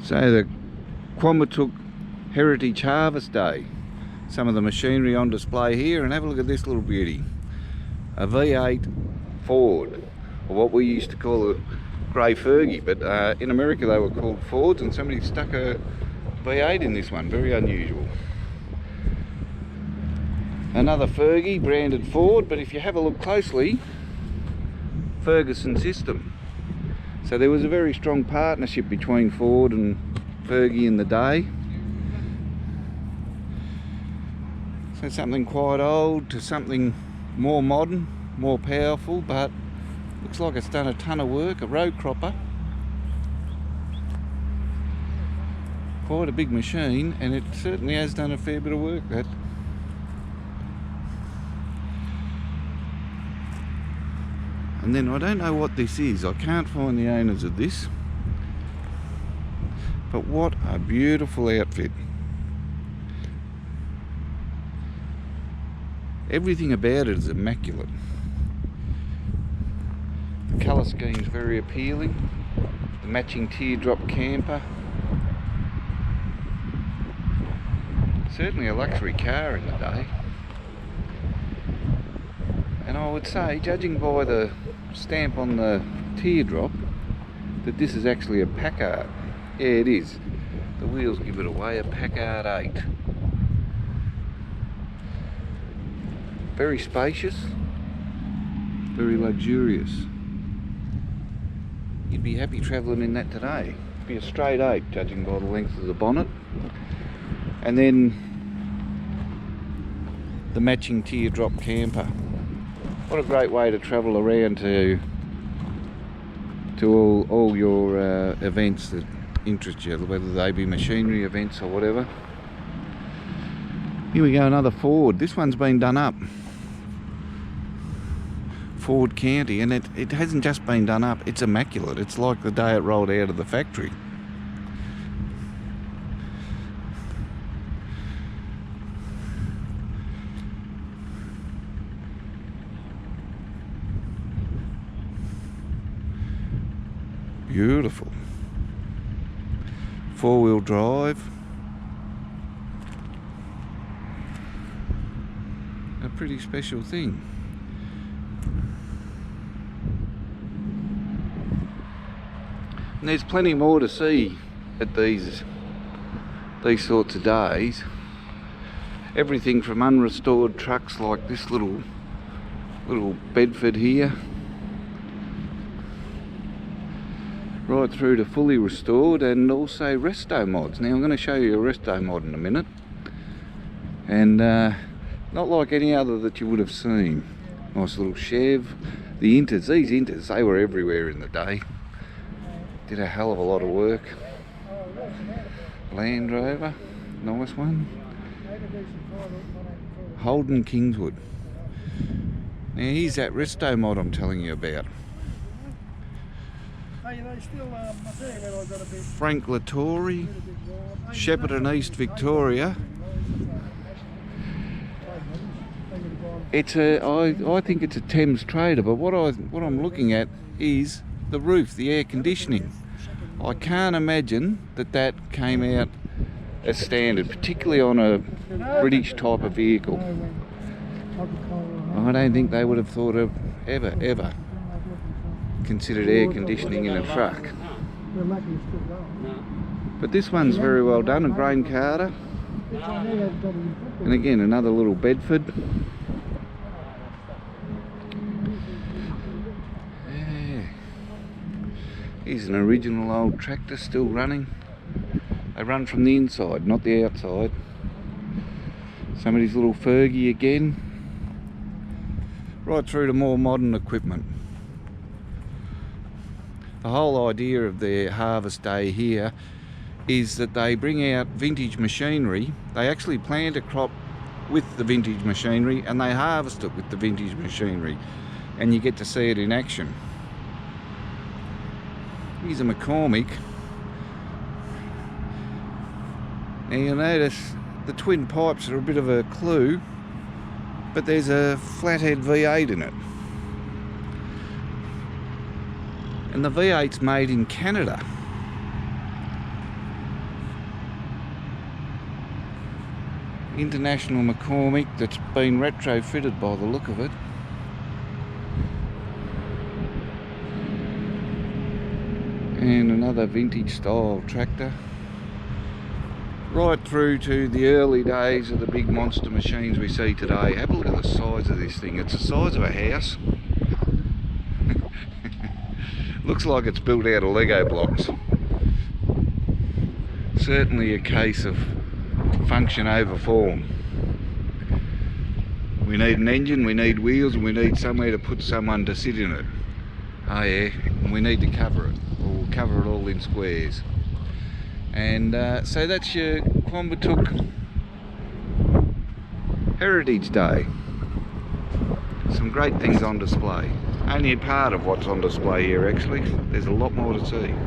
So the Quambatook Heritage Harvest Day. Some of the machinery on display here, and have a look at this little beauty. A V8 Ford, or what we used to call a grey Fergie, but in America they were called Fords, and somebody stuck a V8 in this one. Very unusual. Another Fergie, branded Ford, but if you have a look closely, Ferguson system. So there was a very strong partnership between Ford and Fergie in the day. So something quite old to something more modern, more powerful, but looks like it's done a ton of work. A road cropper. Quite a big machine, and it certainly has done a fair bit of work, that. And then I don't know what this is. I can't find the owners of this. But what a beautiful outfit. Everything about it is immaculate. The colour scheme is very appealing. The matching teardrop camper. Certainly a luxury car in the day. And I would say, judging by the stamp on the teardrop, that this is actually a Packard. Yeah, it is. The wheels give it away, a Packard 8. Very spacious, very luxurious. You'd be happy travelling in that today. It'd be a straight 8, judging by the length of the bonnet. And then the matching teardrop camper. What a great way to travel around to all your events that interest you, whether they be machinery events or whatever. Here we go, another Ford. This one's been done up. Ford County, and it hasn't just been done up, it's immaculate. It's like the day it rolled out of the factory. Beautiful. Four-wheel drive. A pretty special thing. And there's plenty more to see at these sorts of days. Everything from unrestored trucks like this little Bedford here, right through to fully restored, and also resto mods. Now I'm going to show you a resto mod in a minute, and not like any other that you would have seen. Nice little Chev. The Inters, these Inters, they were everywhere in the day. Did a hell of a lot of work. Land Rover, nice one. Holden Kingswood. Now here's that resto mod I'm telling you about. Frank Lattori, Shepparton, East Victoria. It's I think it's a Thames Trader, but what I'm looking at is the roof, the air conditioning. I can't imagine that came out as standard, particularly on a British type of vehicle. I don't think they would have thought of ever considered air conditioning in a truck. But this one's very well done, a grain carder. And again, another little Bedford. Yeah. Here's an original old tractor still running. They run from the inside, not the outside. Somebody's little Fergie again. Right through to more modern equipment. The whole idea of their harvest day here is that they bring out vintage machinery. They actually plant a crop with the vintage machinery and they harvest it with the vintage machinery, and you get to see it in action. Here's a McCormick. Now you'll notice the twin pipes are a bit of a clue, but there's a flathead V8 in it. And the V8's made in Canada. International McCormick that's been retrofitted by the look of it. And another vintage style tractor. Right through to the early days of the big monster machines we see today. Have a look at the size of this thing. It's the size of a house. Looks like it's built out of Lego blocks. Certainly a case of function over form. We need an engine, we need wheels, and we need somewhere to put someone to sit in it. Oh yeah, and we need to cover it. We'll cover it all in squares. And so that's your Quambatook Heritage Day. Some great things on display. Only a part of what's on display here actually. There's a lot more to see.